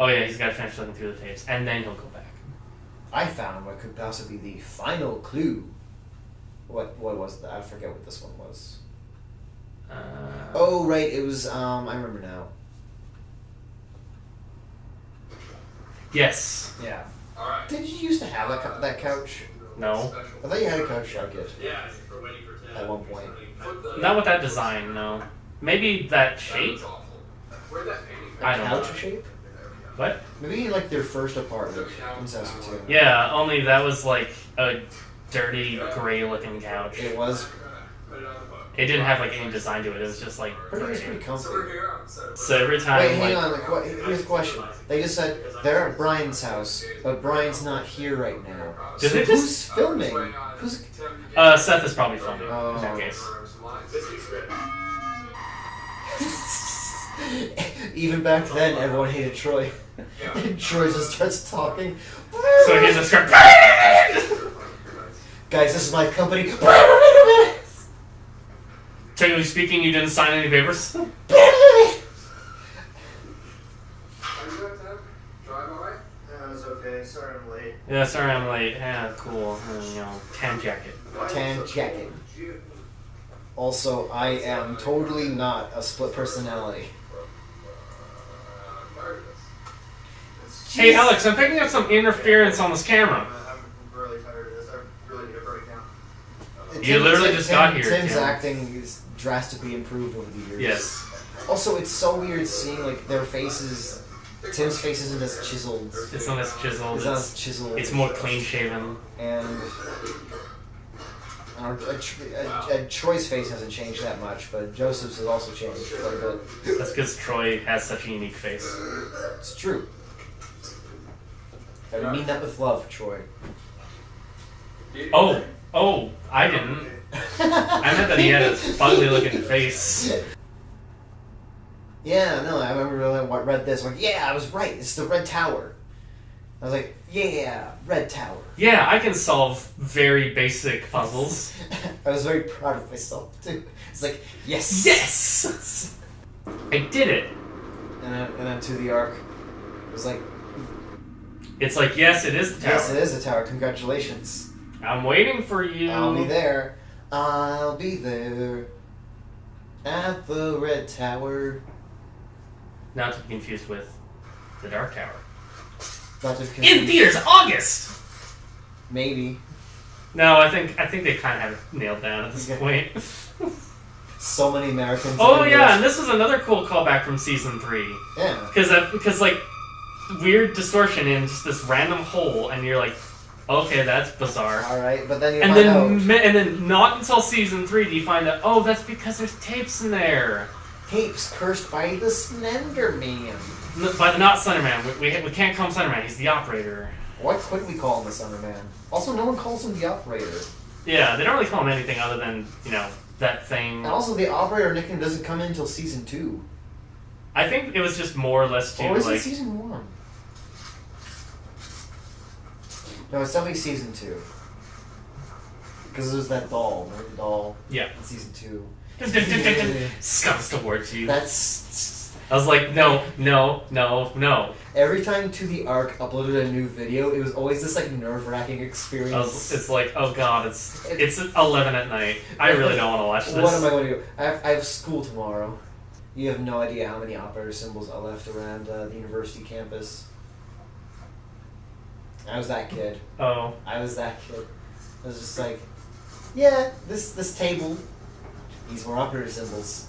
Oh yeah, he's got to finish looking through the tapes, and then he'll go back. I found what could possibly be the final clue. What was that? I forget what this one was. Oh right, it was. I remember now. Yes. Yeah. Did you used to have that couch? No. I thought you had a couch jacket. Yeah. At one point. Not with that design, no. Maybe that shape? I don't know. Couch shape? What? Maybe like their first apartment in Saskatoon. Yeah, only that was like a dirty, gray-looking couch. It was. It didn't have like any design to it. It was just like. It was pretty comfy. So every time. Wait, hang on. Here's the question. They just said they're at Brian's house, but Brian's not here right now. So Did they who's filming? Who's? Seth is probably filming in that case. Even back then, everyone hated Troy. And Troy just starts talking. So here's a script. Guys, this is my company. Technically speaking, you didn't sign any papers. Okay, sorry I'm late. Yeah, sorry I'm late. Yeah, cool. Tan jacket. Tan jacket. Also, I am totally not a split personality. Hey Alex, I'm picking up some interference on this camera. I'm really tired of this. I really need a breakdown. You literally just got here. Tim's Tim. acting is drastically improved over the years. Yes. Also, it's so weird seeing like their faces. Tim's face isn't as chiseled. It's not as chiseled. It's not as chiseled. It's more clean shaven. And Troy's face hasn't changed that much, but Joseph's has also changed quite a bit. That's because Troy has such a unique face. It's true. I mean that with love, Troy. Oh, I didn't. I meant that he had a ugly looking face. Yeah, no, I remember I read this. I'm like, yeah, I was right. It's the Red Tower. I was like, yeah, Red Tower. Yeah, I can solve very basic puzzles. I was very proud of myself, too. It's like, yes! Yes! I did it! And then to the Ark. It was like... It's like, yes, it is the tower. Yes, it is the tower. Congratulations. I'm waiting for you. I'll be there. I'll be there. At the Red Tower. Not to be confused with the Dark Tower. Not to be confused. In theaters, August! Maybe. No, I think they kind of have it nailed down at this point. So many Americans. Oh yeah, and this was another cool callback from season 3. Yeah. Because like weird distortion in just this random hole, and you're like, okay, that's bizarre. All right, but then you and find then out. And then not until season 3 do you find out. Oh, that's because there's tapes in there. Tapes cursed by the Slenderman. By the not Slenderman. We can't call him Slenderman. He's the operator. Why couldn't we call him the Slenderman? Also, no one calls him the operator. Yeah, they don't really call him anything other than that thing. And also, the operator nickname doesn't come in until season 2. I think it was just more or less to Or is like. it season 1? No, it's definitely season 2. Because there's that doll, remember the doll? Yeah. In season 2. Scott's towards you. That's... I was like, no. Every time To The Ark uploaded a new video, it was always this like nerve-wracking experience. It's like, oh god, it's 11 at night. I really don't want to watch this. What am I going to do? I have school tomorrow. You have no idea how many operator symbols I left around the university campus. I was that kid. Oh. I was that kid. I was just like, yeah, this table needs more operator symbols.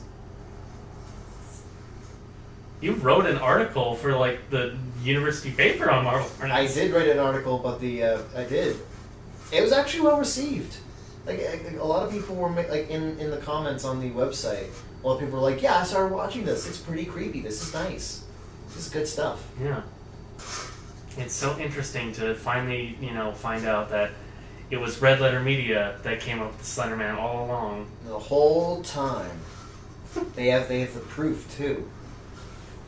You wrote an article for like the university paper on Marble Hornets. I did write an article about the. I did. It was actually well received. Like a lot of people were like in the comments on the website. A lot of people were like, "Yeah, I started watching this. It's pretty creepy. This is nice. This is good stuff." Yeah. It's so interesting to finally, find out that it was Red Letter Media that came up with the Slenderman all along. The whole time. They have the proof too.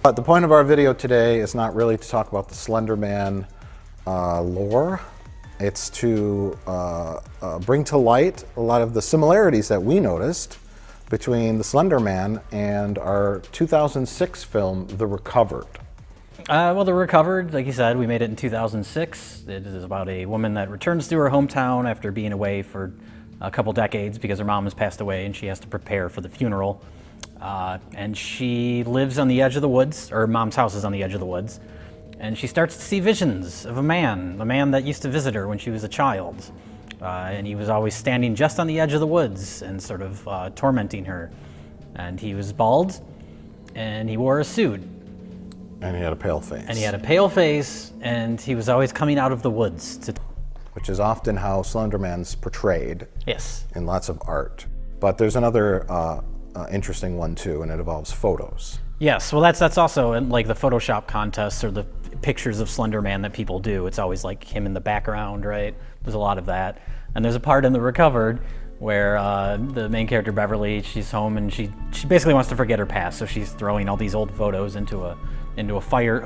But the point of our video today is not really to talk about the Slenderman lore. It's to bring to light a lot of the similarities that we noticed between the Slenderman and our 2006 film, The Recovered. Well, they're recovered. Like you said, we made it in 2006. It is about a woman that returns to her hometown after being away for a couple decades because her mom has passed away and she has to prepare for the funeral. And she lives on the edge of the woods, or her mom's house is on the edge of the woods. And she starts to see visions of a man that used to visit her when she was a child. And he was always standing just on the edge of the woods and sort of tormenting her. And he was bald, and he wore a suit. And he had a pale face. And he was always coming out of the woods. Which is often how Slenderman's portrayed. Yes. In lots of art. But there's another interesting one too, and it involves photos. Yes, well that's also in like the Photoshop contests or the pictures of Slenderman that people do. It's always like him in the background, right? There's a lot of that. And there's a part in the Recovered where the main character Beverly, she's home and she basically wants to forget her past, so she's throwing all these old photos into a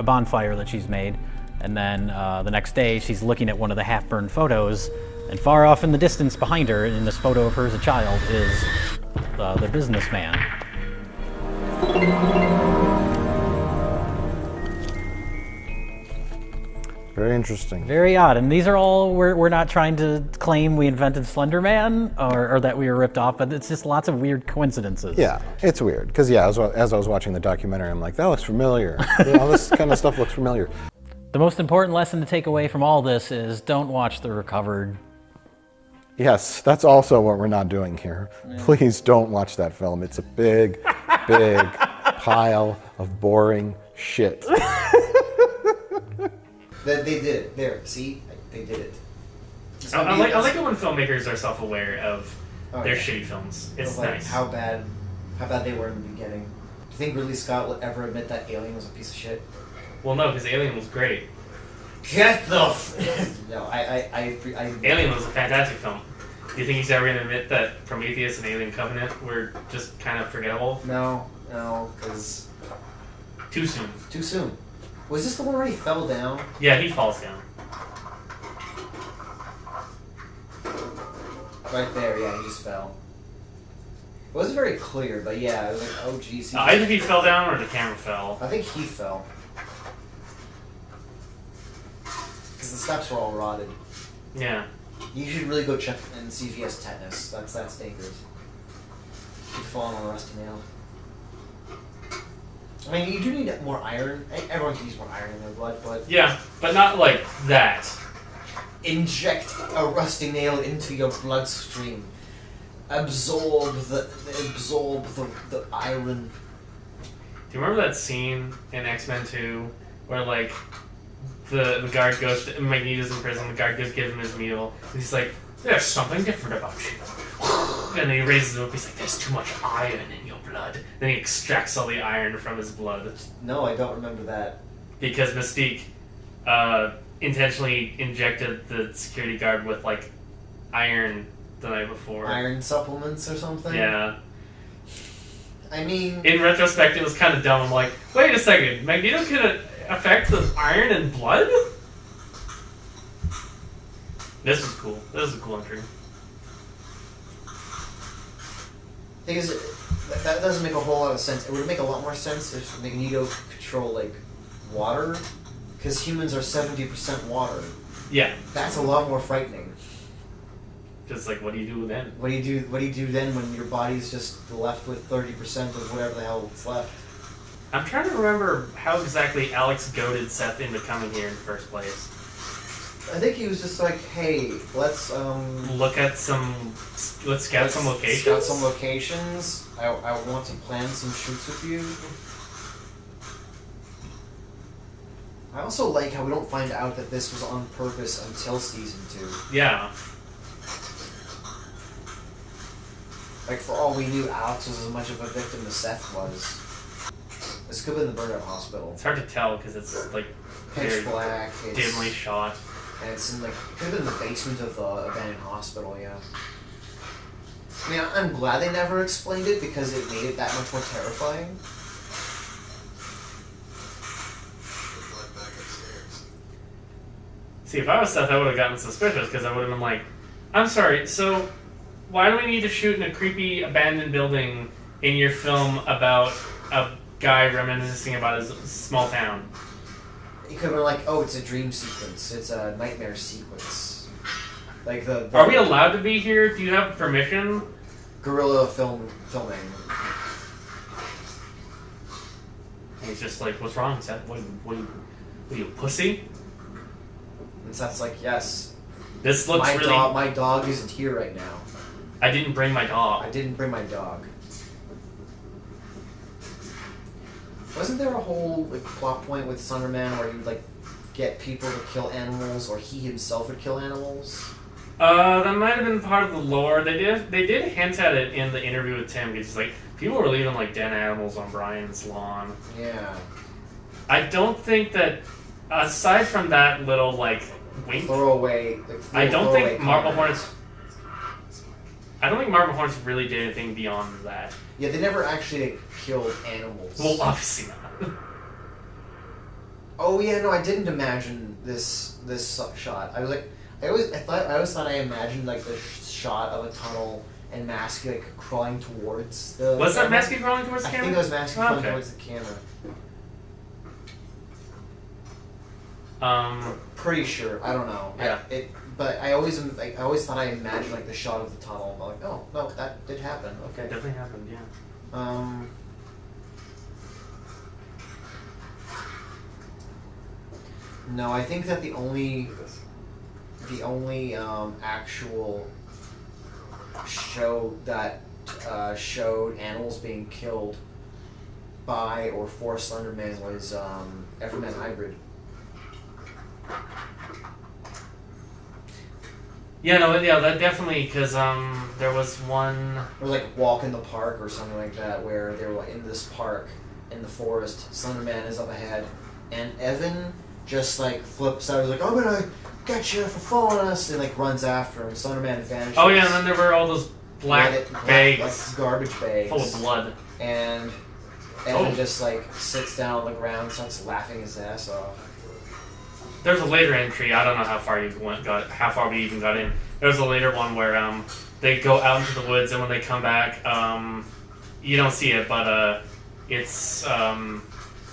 bonfire that she's made. And then the next day she's looking at one of the half-burned photos, and far off in the distance behind her, in this photo of her as a child, is the businessman. Very interesting. Very odd. And these are all, we're not trying to claim we invented Slenderman or that we were ripped off, but it's just lots of weird coincidences. Yeah, it's weird. Because as I was watching the documentary, I'm like, that looks familiar. All this kind of stuff looks familiar. The most important lesson to take away from all this is don't watch The Recovered. Yes, that's also what we're not doing here. Yeah. Please don't watch that film. It's a big, big pile of boring shit. They did it. There, see? They did it. I like it when filmmakers are self-aware of their shitty films. It's nice. How bad they were in the beginning. Do you think Ridley Scott would ever admit that Alien was a piece of shit? Well, no, because Alien was great. Get the No, I Alien was a fantastic film. Do you think he's ever going to admit that Prometheus and Alien Covenant were just kind of forgettable? No, because... Too soon. Too soon. Was this the one where he fell down? Yeah, he falls down. Right there, yeah, he just fell. It wasn't very clear, but yeah, it was like, oh geez. Either he fell down or the camera fell. I think he fell. Because the steps were all rotted. Yeah. You should really go check and see if he has tetanus. That's dangerous. He'd fall on a rusty nail. I mean, you do need more iron. Everyone can use more iron in their blood, but... Yeah, but not like that. Inject a rusty nail into your bloodstream. Absorb the iron. Do you remember that scene in Xmen 2 where, like, the guard goes to... Magneto's in prison, the guard goes to give him his meal, and he's like, there's something different about you. And then he raises him up, he's like, there's too much iron in your blood. Then he extracts all the iron from his blood. No, I don't remember that. Because Mystique intentionally injected the security guard with, like, iron the night before. Iron supplements or something? Yeah. I mean... In retrospect, it was kind of dumb. I'm like, wait a second, Magneto could affect the iron and blood? This was cool. This was a cool entry. Thing is, that doesn't make a whole lot of sense. It would make a lot more sense if Magneto could control, like, water, because humans are 70% water. Yeah. That's a lot more frightening. Just like, what do you do then? What do you do then when your body's just left with 30% of whatever the hell is left? I'm trying to remember how exactly Alex goaded Seth into coming here in the first place. I think he was just like, hey, let's scout some locations. Scout some locations. I want to plan some shoots with you. I also like how we don't find out that this was on purpose until season 2. Yeah. Like, for all we knew, Alex was as much of a victim as Seth was. This could have been the burnout hospital. It's hard to tell because it's like pitch black, dimly shot. And it's in, like, it could have been the basement of the abandoned hospital, yeah. I mean, I'm glad they never explained it because it made it that much more terrifying. See, if I was Seth, I would have gotten suspicious because I would have been like, I'm sorry, so why do we need to shoot in a creepy abandoned building in your film about a guy reminiscing about his small town? It could have been like, oh, it's a dream sequence. It's a nightmare sequence. Like the Are we allowed to be here? Do you have permission? guerrilla filming. And he's just like, what's wrong, Seth? What are you, a pussy? And Seth's like, yes. This looks My dog isn't here right now. I didn't bring my I dog. didn't bring my dog. Wasn't there a whole like plot point with Slenderman where he'd like get people to kill animals, or he himself would kill animals? That might have been part of the lore. They did hint at it in the interview with Tim, because like people were leaving like dead animals on Brian's lawn. Yeah. I don't think that, aside from that little like wink, Throwaway. I don't think Marble Hornets. I don't think Marble Hornets really did anything beyond that. Yeah, they never actually like, killed animals. Well, obviously not. Oh yeah, no, I didn't imagine this shot. I was like, I always thought I imagined like the shot of a tunnel and Masky like crawling towards the. Was that camera. Masky crawling towards the camera? I think it was Masky crawling towards the camera. Pretty sure. I don't know. Yeah. But I always thought I imagined like the shot of the tunnel. I'm like, oh no, that did happen. Okay. It definitely happened. Yeah. No, I think that the only actual show that showed animals being killed by or for Slenderman was FWAN Hybrid. Yeah, no, yeah, that definitely, because there was one. Or like Walk in the Park or something like that, where they were in this park in the forest. Slenderman is up ahead, and Evan just like flips out. He's like, "I'm gonna get you for following us," and like runs after him. Slenderman vanishes. Oh yeah, and then there were all those black bags like garbage bags, full of blood. and Evan just like sits down on the ground, starts laughing his ass off. There's a later entry. I don't know how far how far we even got in. There's a later one where they go out into the woods, and when they come back, you don't see it, but it's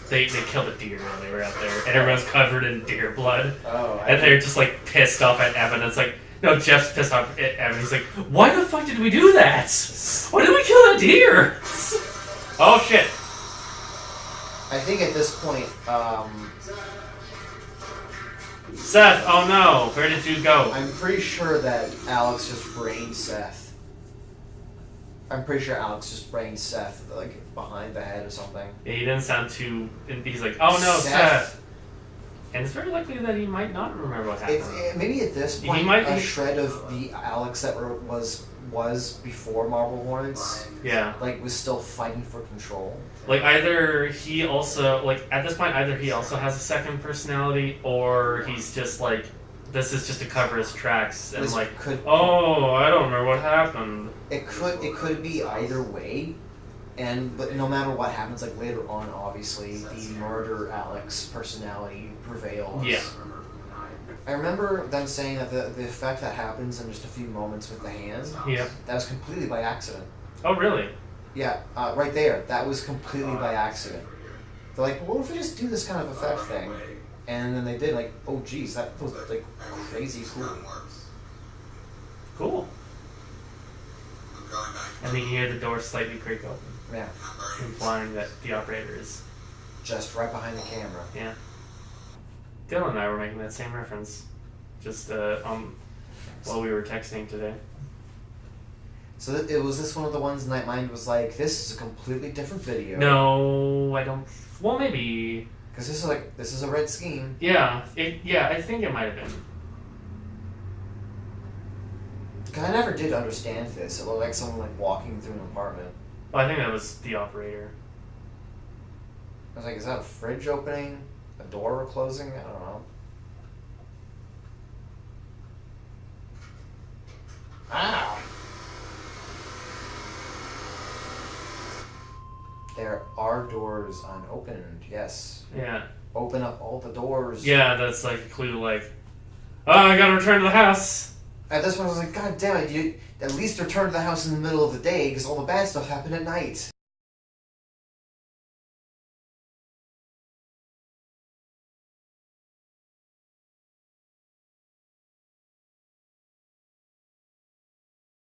they killed a deer while they were out there, and everyone's covered in deer blood. Oh, and they're just like pissed off at Evan. It's like, no, Jeff's pissed off at Evan. He's like, why the fuck did we do that? Why did we kill a deer? Oh shit. I think at this point, Seth, oh no, where did you go? I'm pretty sure that Alex just brained Seth. I'm pretty sure Alex just brained Seth, like, behind the head or something. Yeah, he didn't sound too... He's like, oh no, Seth. And it's very likely that he might not remember what happened. Maybe at this point, a shred of the Alex that was before Marble Hornets, like, was still fighting for control. Like, either he also... Like, at this point, either he also has a second personality, or he's just like... This is just to cover his tracks, and like, oh, I don't remember what happened. It could be either way, but no matter what happens, like later on, obviously the murder Alex personality prevails. Yeah. I remember them saying that the effect that happens in just a few moments with the hand, that was completely by accident. Oh really? Yeah, right there. That was completely by accident. They're like, well, what if we just do this kind of effect thing? And then they did, like, oh geez, that was like crazy cool. Cool. And then you hear the door slightly creak open. Yeah. Implying that the operator is just right behind the camera. Yeah. Dylan and I were making that same reference, just while we were texting today. So was this one of the ones Nightmind was like, this is a completely different video? No, I don't. Well, maybe. Because this is a red scheme. Yeah, I think it might have been. Because I never did understand this. It looked like someone like walking through an apartment. Well, I think that was the operator. I was like, is that a fridge opening? A door closing? I don't know. Ow! There are doors unopened, yes. Yeah. Open up all the doors. Yeah, that's like a clue, like, oh, I gotta return to the house. At this point, I was like, God damn it, you at least return to the house in the middle of the day, because all the bad stuff happened at night.